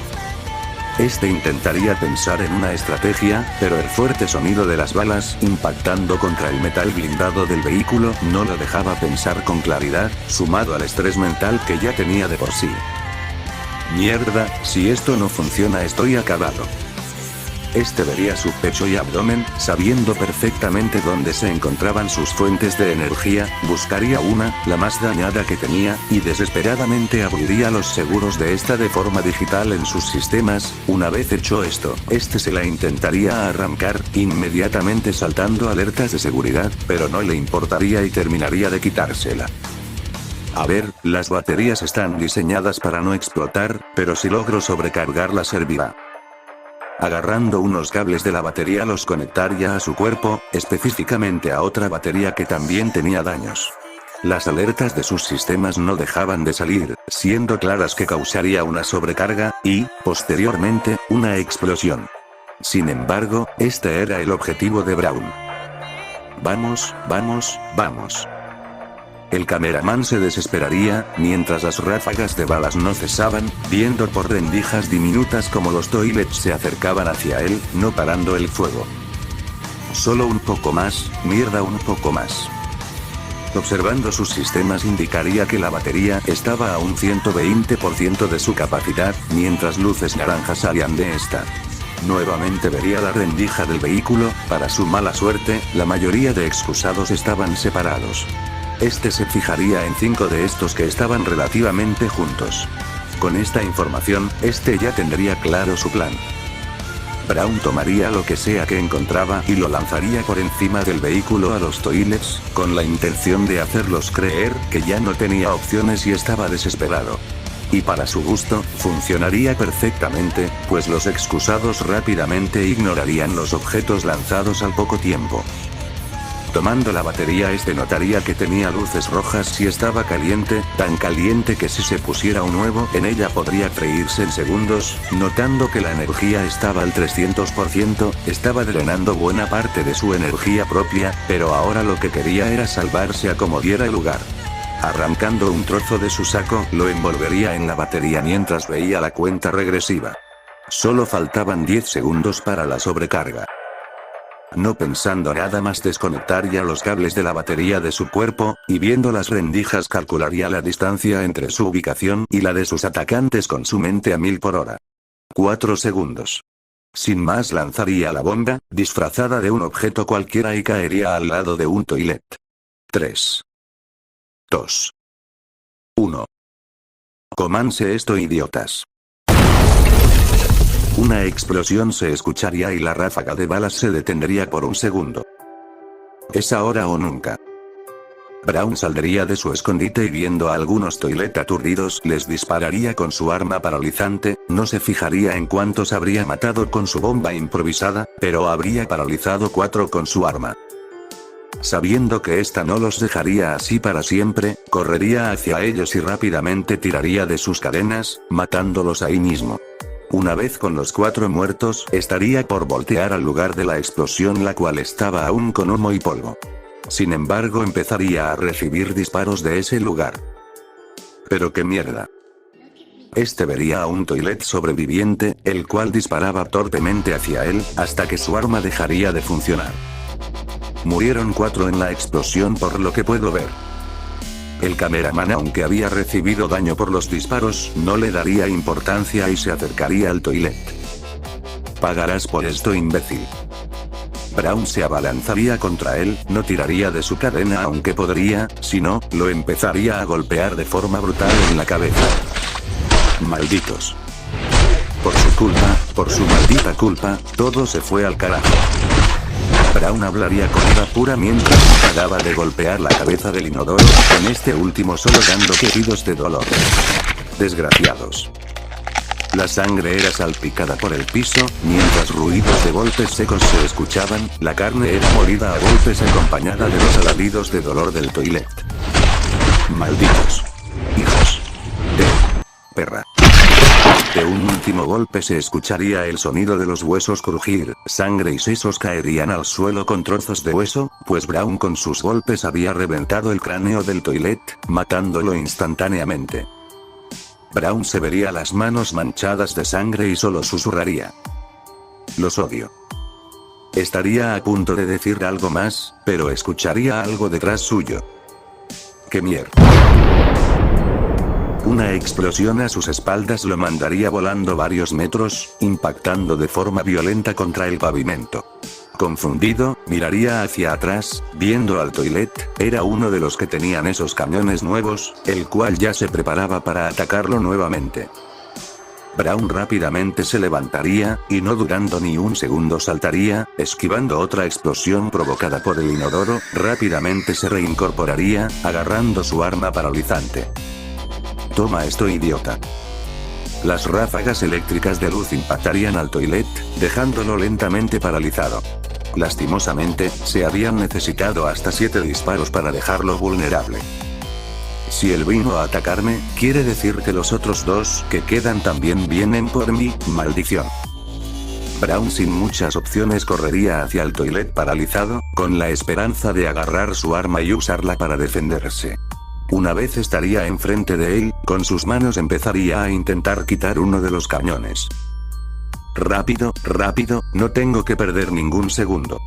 Este intentaría pensar en una estrategia, pero el fuerte sonido de las balas impactando contra el metal blindado del vehículo no lo dejaba pensar con claridad, sumado al estrés mental que ya tenía de por sí. Mierda, si esto no funciona estoy acabado. Este vería su pecho y abdomen, sabiendo perfectamente dónde se encontraban sus fuentes de energía, buscaría una, la más dañada que tenía, y desesperadamente abriría los seguros de esta de forma digital en sus sistemas. Una vez hecho esto, este se la intentaría arrancar, inmediatamente saltando alertas de seguridad, pero no le importaría y terminaría de quitársela. A ver, las baterías están diseñadas para no explotar, pero si logro sobrecargarla servirá. Agarrando unos cables de la batería los conectaría a su cuerpo, específicamente a otra batería que también tenía daños. Las alertas de sus sistemas no dejaban de salir, siendo claras que causaría una sobrecarga, y, posteriormente, una explosión. Sin embargo, este era el objetivo de Brown. Vamos, vamos, vamos. El cameraman se desesperaría, mientras las ráfagas de balas no cesaban, viendo por rendijas diminutas como los toilets se acercaban hacia él, no parando el fuego. Solo un poco más, mierda, un poco más. Observando sus sistemas indicaría que la batería estaba a un 120% de su capacidad, mientras luces naranjas salían de esta. Nuevamente vería la rendija del vehículo. Para su mala suerte, la mayoría de excusados estaban separados. Este se fijaría en 5 de estos que estaban relativamente juntos. Con esta información, este ya tendría claro su plan. Brown tomaría lo que sea que encontraba y lo lanzaría por encima del vehículo a los toilets, con la intención de hacerlos creer que ya no tenía opciones y estaba desesperado. Y para su gusto, funcionaría perfectamente, pues los excusados rápidamente ignorarían los objetos lanzados al poco tiempo. Tomando la batería, este notaría que tenía luces rojas y estaba caliente, tan caliente que si se pusiera un huevo en ella podría freírse en segundos. Notando que la energía estaba al 300%, estaba drenando buena parte de su energía propia, pero ahora lo que quería era salvarse a como diera lugar. Arrancando un trozo de su saco, lo envolvería en la batería mientras veía la cuenta regresiva. Solo faltaban 10 segundos para la sobrecarga. No pensando nada más, desconectaría los cables de la batería de su cuerpo, y viendo las rendijas calcularía la distancia entre su ubicación y la de sus atacantes con su mente a 1000 por hora. 4 segundos. Sin más, lanzaría la bomba, disfrazada de un objeto cualquiera, y caería al lado de un toilet. 3. 2. 1. Cómanse esto, idiotas. Una explosión se escucharía y la ráfaga de balas se detendría por un segundo. Es ahora o nunca. Brown saldría de su escondite y viendo a algunos toilet aturdidos les dispararía con su arma paralizante. No se fijaría en cuántos habría matado con su bomba improvisada, pero habría paralizado 4 con su arma. Sabiendo que esta no los dejaría así para siempre, correría hacia ellos y rápidamente tiraría de sus cadenas, matándolos ahí mismo. Una vez con los 4 muertos, estaría por voltear al lugar de la explosión, la cual estaba aún con humo y polvo. Sin embargo, empezaría a recibir disparos de ese lugar. Pero qué mierda. Este vería a un toilet sobreviviente, el cual disparaba torpemente hacia él, hasta que su arma dejaría de funcionar. Murieron 4 en la explosión por lo que puedo ver. El cameraman, aunque había recibido daño por los disparos, no le daría importancia y se acercaría al toilet. Pagarás por esto, imbécil. Brown se abalanzaría contra él, no tiraría de su cadena aunque podría, si no, lo empezaría a golpear de forma brutal en la cabeza. Malditos. Por su culpa, por su maldita culpa, todo se fue al carajo. Brown hablaría con ira pura mientras paraba de golpear la cabeza del inodoro, con este último solo dando quejidos de dolor. Desgraciados. La sangre era salpicada por el piso, mientras ruidos de golpes secos se escuchaban. La carne era molida a golpes acompañada de los alaridos de dolor del toilet. Malditos. Hijos de perra. De un último golpe se escucharía el sonido de los huesos crujir, sangre y sesos caerían al suelo con trozos de hueso, pues Brown con sus golpes había reventado el cráneo del toilet, matándolo instantáneamente. Brown se vería las manos manchadas de sangre y solo susurraría: los odio. Estaría a punto de decir algo más, pero escucharía algo detrás suyo. ¡Qué mierda! Una explosión a sus espaldas lo mandaría volando varios metros, impactando de forma violenta contra el pavimento. Confundido, miraría hacia atrás, viendo al toilet. Era uno de los que tenían esos cañones nuevos, el cual ya se preparaba para atacarlo nuevamente. Brown rápidamente se levantaría, y no durando ni un segundo saltaría, esquivando otra explosión provocada por el inodoro. Rápidamente se reincorporaría, agarrando su arma paralizante. Toma esto, idiota. Las ráfagas eléctricas de luz impactarían al toilet, dejándolo lentamente paralizado. Lastimosamente, se habían necesitado hasta 7 disparos para dejarlo vulnerable. Si él vino a atacarme, quiere decir que los otros 2 que quedan también vienen por mí, maldición. Brown sin muchas opciones correría hacia el toilet paralizado, con la esperanza de agarrar su arma y usarla para defenderse. Una vez estaría enfrente de él, con sus manos empezaría a intentar quitar uno de los cañones. Rápido, rápido, no tengo que perder ningún segundo.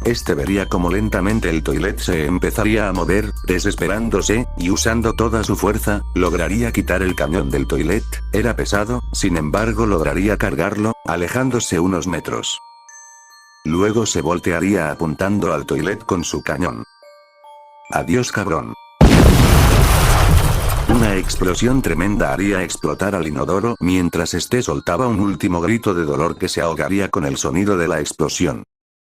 Este vería como lentamente el toilet se empezaría a mover, desesperándose, y usando toda su fuerza, lograría quitar el camión del toilet. Era pesado, sin embargo lograría cargarlo, alejándose unos metros. Luego se voltearía apuntando al toilet con su cañón. Adiós, cabrón. Una explosión tremenda haría explotar al inodoro mientras este soltaba un último grito de dolor que se ahogaría con el sonido de la explosión.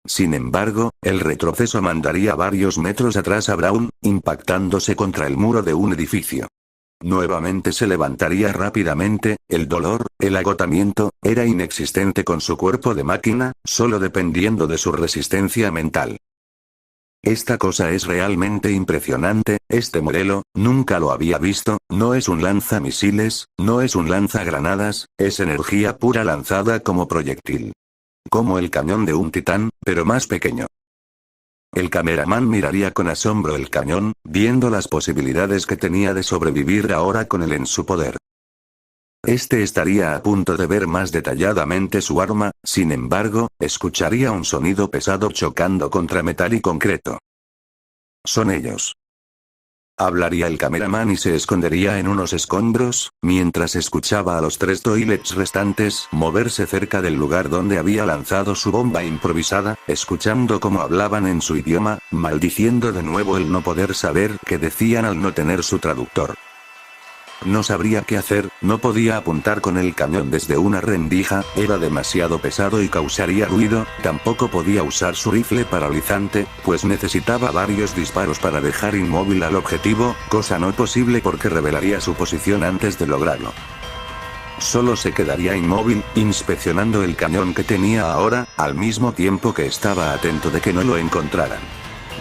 Sin embargo, el retroceso mandaría varios metros atrás a Brown, impactándose contra el muro de un edificio. Nuevamente se levantaría rápidamente, el dolor, el agotamiento, era inexistente con su cuerpo de máquina, solo dependiendo de su resistencia mental. Esta cosa es realmente impresionante, este modelo, nunca lo había visto, no es un lanzamisiles, no es un lanzagranadas, es energía pura lanzada como proyectil. Como el cañón de un titán, pero más pequeño. El cameraman miraría con asombro el cañón, viendo las posibilidades que tenía de sobrevivir ahora con él en su poder. Este estaría a punto de ver más detalladamente su arma, sin embargo, escucharía un sonido pesado chocando contra metal y concreto. Son ellos. Hablaría el cameraman y se escondería en unos escombros, mientras escuchaba a los 3 toilets restantes moverse cerca del lugar donde había lanzado su bomba improvisada, escuchando cómo hablaban en su idioma, maldiciendo de nuevo el no poder saber qué decían al no tener su traductor. No sabría qué hacer, no podía apuntar con el cañón desde una rendija, era demasiado pesado y causaría ruido, tampoco podía usar su rifle paralizante, pues necesitaba varios disparos para dejar inmóvil al objetivo, cosa no posible porque revelaría su posición antes de lograrlo. Solo se quedaría inmóvil, inspeccionando el cañón que tenía ahora, al mismo tiempo que estaba atento de que no lo encontraran.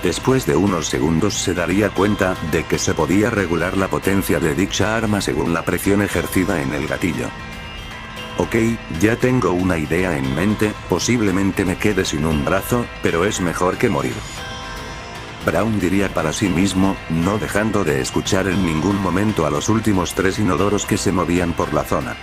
Después de unos segundos se daría cuenta de que se podía regular la potencia de dicha arma según la presión ejercida en el gatillo. Ok, ya tengo una idea en mente, posiblemente me quede sin un brazo, pero es mejor que morir. Brown diría para sí mismo, no dejando de escuchar en ningún momento a los últimos 3 inodoros que se movían por la zona.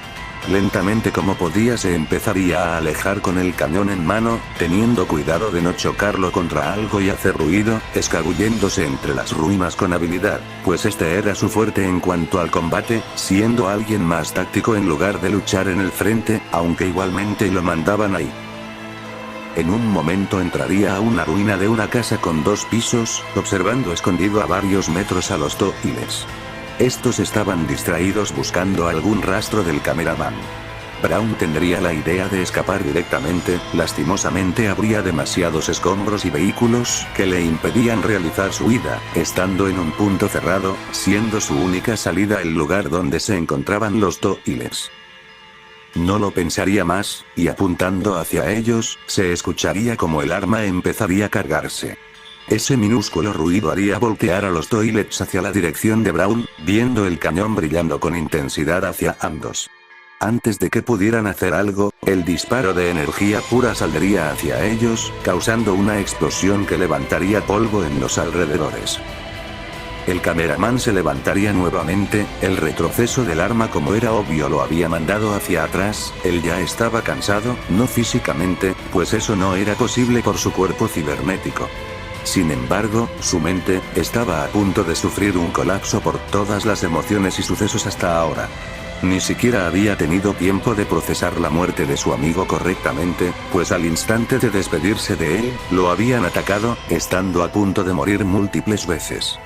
Lentamente como podía se empezaría a alejar con el cañón en mano, teniendo cuidado de no chocarlo contra algo y hacer ruido, escabulléndose entre las ruinas con habilidad, pues este era su fuerte en cuanto al combate, siendo alguien más táctico en lugar de luchar en el frente, aunque igualmente lo mandaban ahí. En un momento entraría a una ruina de una casa con 2 pisos, observando escondido a varios metros a los toilets. Estos estaban distraídos buscando algún rastro del cameraman. Brown tendría la idea de escapar directamente, lastimosamente habría demasiados escombros y vehículos que le impedían realizar su huida, estando en un punto cerrado, siendo su única salida el lugar donde se encontraban los toilets. No lo pensaría más, y apuntando hacia ellos, se escucharía como el arma empezaría a cargarse. Ese minúsculo ruido haría voltear a los toilets hacia la dirección de Brown, viendo el cañón brillando con intensidad hacia ambos. Antes de que pudieran hacer algo, el disparo de energía pura saldría hacia ellos, causando una explosión que levantaría polvo en los alrededores. El cameraman se levantaría nuevamente, el retroceso del arma como era obvio lo había mandado hacia atrás, él ya estaba cansado, no físicamente, pues eso no era posible por su cuerpo cibernético. Sin embargo, su mente estaba a punto de sufrir un colapso por todas las emociones y sucesos hasta ahora. Ni siquiera había tenido tiempo de procesar la muerte de su amigo correctamente, pues al instante de despedirse de él, lo habían atacado, estando a punto de morir múltiples veces.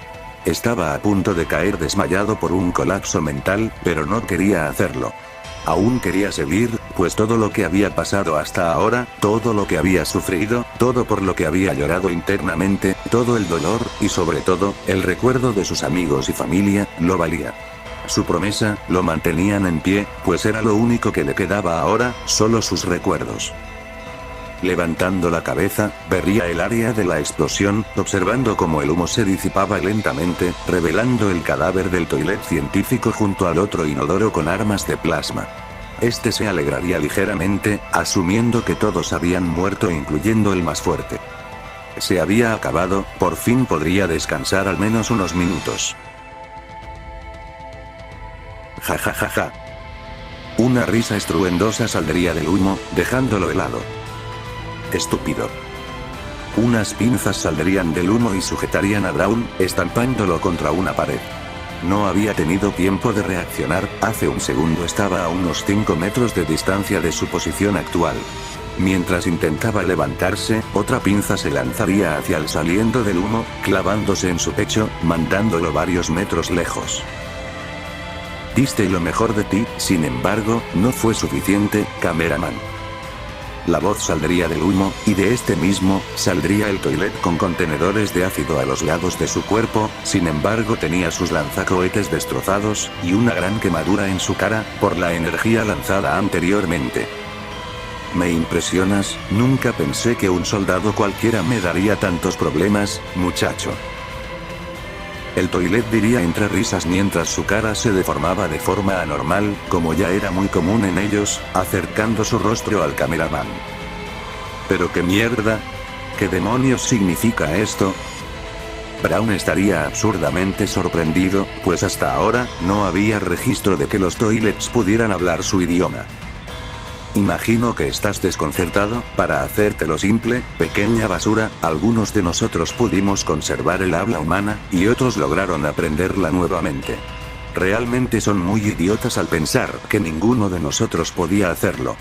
Estaba a punto de caer desmayado por un colapso mental, pero no quería hacerlo. Aún quería seguir, pues todo lo que había pasado hasta ahora, todo lo que había sufrido, todo por lo que había llorado internamente, todo el dolor, y sobre todo, el recuerdo de sus amigos y familia, lo valía. Su promesa, lo mantenían en pie, pues era lo único que le quedaba ahora, solo sus recuerdos. Levantando la cabeza, vería el área de la explosión, observando cómo el humo se disipaba lentamente, revelando el cadáver del toilet científico junto al otro inodoro con armas de plasma. Este se alegraría ligeramente, asumiendo que todos habían muerto incluyendo el más fuerte. Se había acabado, por fin podría descansar al menos unos minutos. Ja ja ja ja. Una risa estruendosa saldría del humo, dejándolo helado. Estúpido. Unas pinzas saldrían del humo y sujetarían a Braun, estampándolo contra una pared. No había tenido tiempo de reaccionar, hace un segundo estaba a unos 5 metros de distancia de su posición actual. Mientras intentaba levantarse, otra pinza se lanzaría hacia él saliendo del humo, clavándose en su pecho, mandándolo varios metros lejos. Diste lo mejor de ti, sin embargo, no fue suficiente, cameraman. La voz saldría del humo, y de este mismo, saldría el toilet con contenedores de ácido a los lados de su cuerpo, sin embargo tenía sus lanzacohetes destrozados, y una gran quemadura en su cara, por la energía lanzada anteriormente. Me impresionas, nunca pensé que un soldado cualquiera me daría tantos problemas, muchacho. El toilet diría entre risas mientras su cara se deformaba de forma anormal, como ya era muy común en ellos, acercando su rostro al cameraman. ¿Pero qué mierda? ¿Qué demonios significa esto? Braun estaría absurdamente sorprendido, pues hasta ahora, no había registro de que los toilets pudieran hablar su idioma. Imagino que estás desconcertado, para hacértelo simple, pequeña basura, algunos de nosotros pudimos conservar el habla humana, y otros lograron aprenderla nuevamente. Realmente son muy idiotas al pensar que ninguno de nosotros podía hacerlo.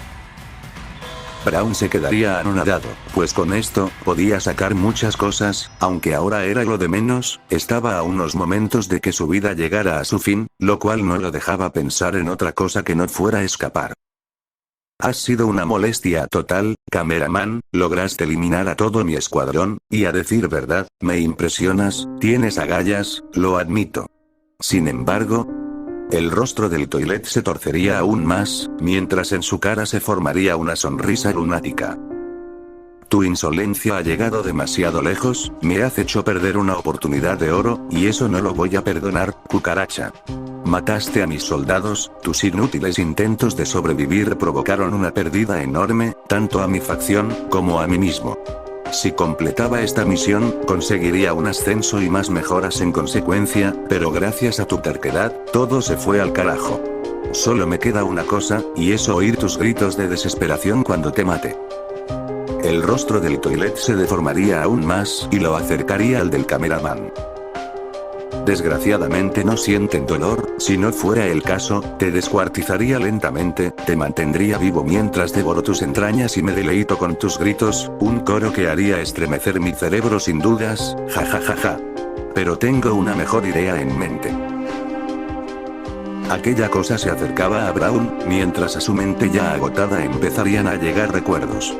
Braun se quedaría anonadado, pues con esto, podía sacar muchas cosas, aunque ahora era lo de menos, estaba a unos momentos de que su vida llegara a su fin, lo cual no lo dejaba pensar en otra cosa que no fuera escapar. Has sido una molestia total, cameraman, lograste eliminar a todo mi escuadrón, y a decir verdad, me impresionas, tienes agallas, lo admito. Sin embargo, el rostro del toilet se torcería aún más, mientras en su cara se formaría una sonrisa lunática. Tu insolencia ha llegado demasiado lejos, me has hecho perder una oportunidad de oro, y eso no lo voy a perdonar, cucaracha. Mataste a mis soldados, tus inútiles intentos de sobrevivir provocaron una pérdida enorme, tanto a mi facción, como a mí mismo. Si completaba esta misión, conseguiría un ascenso y más mejoras en consecuencia, pero gracias a tu terquedad, todo se fue al carajo. Solo me queda una cosa, y es oír tus gritos de desesperación cuando te mate. El rostro del toilet se deformaría aún más, y lo acercaría al del cameraman. Desgraciadamente no sienten dolor, si no fuera el caso, te descuartizaría lentamente, te mantendría vivo mientras devoro tus entrañas y me deleito con tus gritos, un coro que haría estremecer mi cerebro sin dudas, jajajaja. Pero tengo una mejor idea en mente. Aquella cosa se acercaba a Braun, mientras a su mente ya agotada empezarían a llegar recuerdos.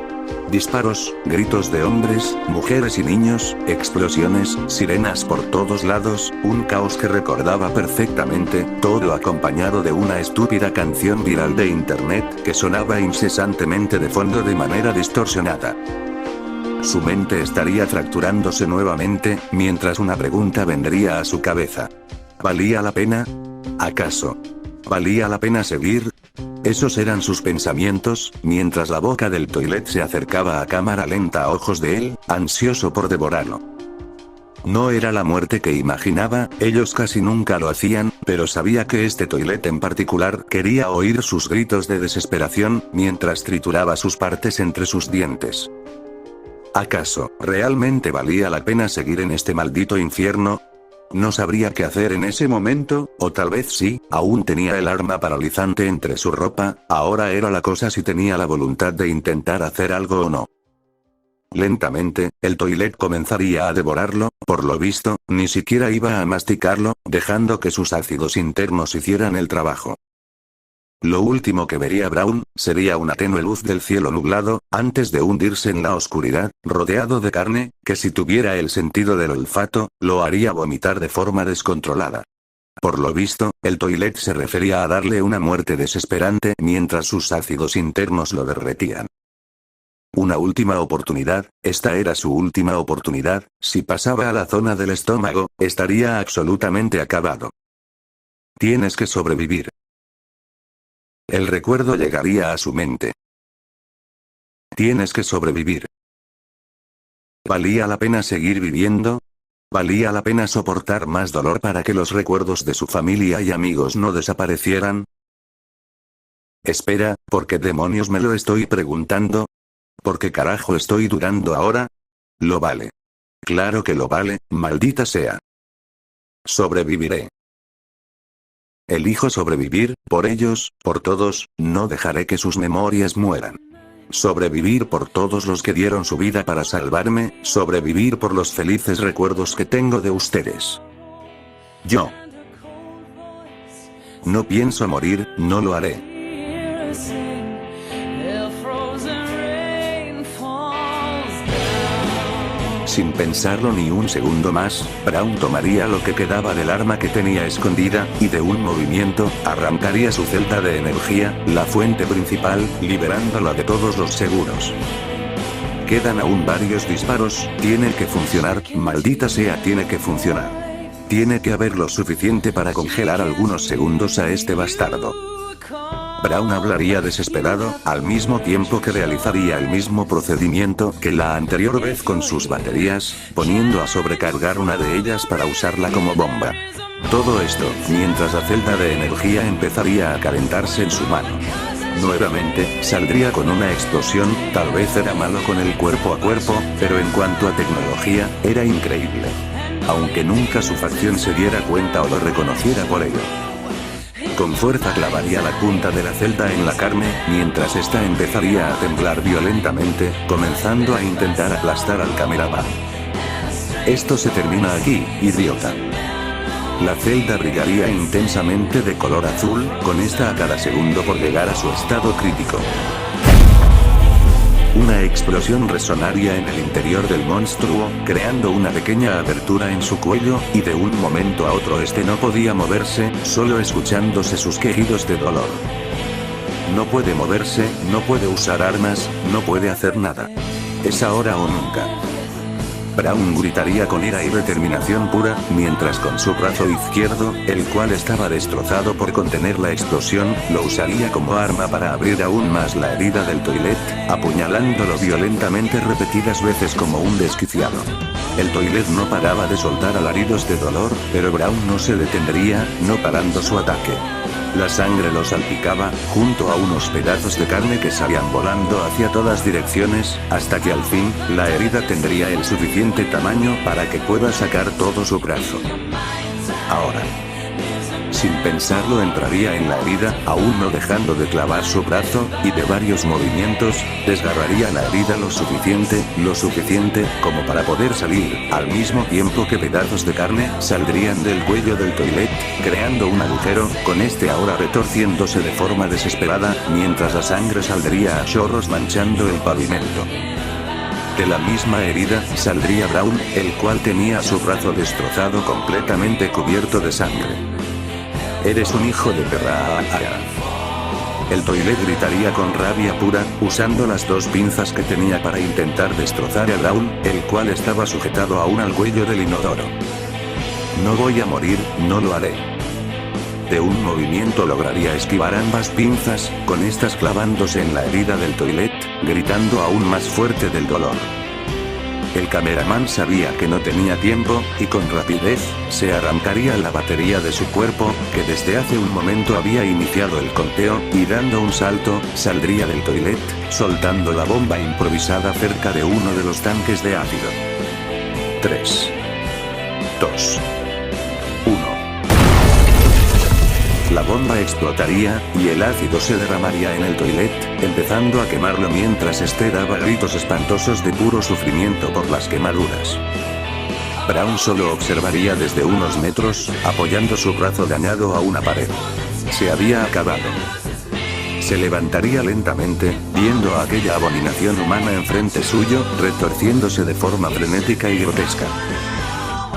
Disparos, gritos de hombres, mujeres y niños, explosiones, sirenas por todos lados, un caos que recordaba perfectamente, todo acompañado de una estúpida canción viral de internet que sonaba incesantemente de fondo de manera distorsionada. Su mente estaría fracturándose nuevamente, mientras una pregunta vendría a su cabeza. ¿Valía la pena? ¿Acaso valía la pena seguir? Esos eran sus pensamientos, mientras la boca del toilet se acercaba a cámara lenta a ojos de él, ansioso por devorarlo. No era la muerte que imaginaba, ellos casi nunca lo hacían, pero sabía que este toilet en particular quería oír sus gritos de desesperación, mientras trituraba sus partes entre sus dientes. ¿Acaso realmente valía la pena seguir en este maldito infierno? No sabría qué hacer en ese momento, o tal vez sí, aún tenía el arma paralizante entre su ropa, ahora era la cosa si tenía la voluntad de intentar hacer algo o no. Lentamente, el toilet comenzaría a devorarlo, por lo visto, ni siquiera iba a masticarlo, dejando que sus ácidos internos hicieran el trabajo. Lo último que vería Braun, sería una tenue luz del cielo nublado, antes de hundirse en la oscuridad, rodeado de carne, que si tuviera el sentido del olfato, lo haría vomitar de forma descontrolada. Por lo visto, el toilet se refería a darle una muerte desesperante mientras sus ácidos internos lo derretían. Una última oportunidad, esta era su última oportunidad, si pasaba a la zona del estómago, estaría absolutamente acabado. Tienes que sobrevivir. El recuerdo llegaría a su mente. Tienes que sobrevivir. ¿Valía la pena seguir viviendo? ¿Valía la pena soportar más dolor para que los recuerdos de su familia y amigos no desaparecieran? Espera, ¿por qué demonios me lo estoy preguntando? ¿Por qué carajo estoy dudando ahora? Lo vale. Claro que lo vale, maldita sea. Sobreviviré. Elijo sobrevivir, por ellos, por todos, no dejaré que sus memorias mueran. Sobrevivir por todos los que dieron su vida para salvarme, sobrevivir por los felices recuerdos que tengo de ustedes. Yo no pienso morir, no lo haré. Sin pensarlo ni un segundo más, Braun tomaría lo que quedaba del arma que tenía escondida, y de un movimiento, arrancaría su celda de energía, la fuente principal, liberándola de todos los seguros. Quedan aún varios disparos, tiene que funcionar, maldita sea, tiene que funcionar. Tiene que haber lo suficiente para congelar algunos segundos a este bastardo. Braun hablaría desesperado, al mismo tiempo que realizaría el mismo procedimiento que la anterior vez con sus baterías, poniendo a sobrecargar una de ellas para usarla como bomba. Todo esto, mientras la celda de energía empezaría a calentarse en su mano. Nuevamente, saldría con una explosión, tal vez era malo con el cuerpo a cuerpo, pero en cuanto a tecnología, era increíble. Aunque nunca su facción se diera cuenta o lo reconociera por ello. Con fuerza clavaría la punta de la celda en la carne, mientras esta empezaría a temblar violentamente, comenzando a intentar aplastar al cameraman. Esto se termina aquí, idiota. La celda brillaría intensamente de color azul, con esta a cada segundo por llegar a su estado crítico. Una explosión resonaría en el interior del monstruo, creando una pequeña abertura en su cuello, y de un momento a otro este no podía moverse, solo escuchándose sus quejidos de dolor. No puede moverse, no puede usar armas, no puede hacer nada. Es ahora o nunca. Braun gritaría con ira y determinación pura, mientras con su brazo izquierdo, el cual estaba destrozado por contener la explosión, lo usaría como arma para abrir aún más la herida del toilet, apuñalándolo violentamente repetidas veces como un desquiciado. El toilet no paraba de soltar alaridos de dolor, pero Braun no se detendría, no parando su ataque. La sangre lo salpicaba, junto a unos pedazos de carne que salían volando hacia todas direcciones, hasta que al fin, la herida tendría el suficiente tamaño para que pueda sacar todo su brazo. Ahora, sin pensarlo entraría en la herida, aún no dejando de clavar su brazo, y de varios movimientos, desgarraría la herida lo suficiente, como para poder salir, al mismo tiempo que pedazos de carne saldrían del cuello del toilet, creando un agujero, con este ahora retorciéndose de forma desesperada, mientras la sangre saldría a chorros manchando el pavimento. De la misma herida, saldría Braun, el cual tenía su brazo destrozado completamente cubierto de sangre. Eres un hijo de perra. El toilet gritaría con rabia pura, usando las dos pinzas que tenía para intentar destrozar a Braun, el cual estaba sujetado aún al cuello del inodoro. No voy a morir, no lo haré. De un movimiento lograría esquivar ambas pinzas, con estas clavándose en la herida del toilet, gritando aún más fuerte del dolor. El cameraman sabía que no tenía tiempo, y con rapidez, se arrancaría la batería de su cuerpo, que desde hace un momento había iniciado el conteo, y dando un salto, saldría del toilet, soltando la bomba improvisada cerca de uno de los tanques de ácido. 3, 2, 1. La bomba explotaría, y el ácido se derramaría en el toilet, empezando a quemarlo mientras este daba gritos espantosos de puro sufrimiento por las quemaduras. Braun solo observaría desde unos metros, apoyando su brazo dañado a una pared. Se había acabado. Se levantaría lentamente, viendo a aquella abominación humana enfrente suyo, retorciéndose de forma frenética y grotesca.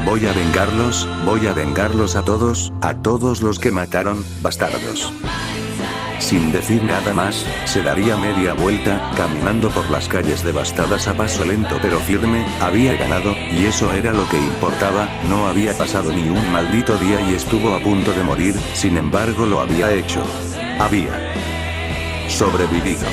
Voy a vengarlos a todos los que mataron, bastardos. Sin decir nada más, se daría media vuelta, caminando por las calles devastadas a paso lento pero firme, había ganado, y eso era lo que importaba, no había pasado ni un maldito día y estuvo a punto de morir, sin embargo lo había hecho. Había sobrevivido.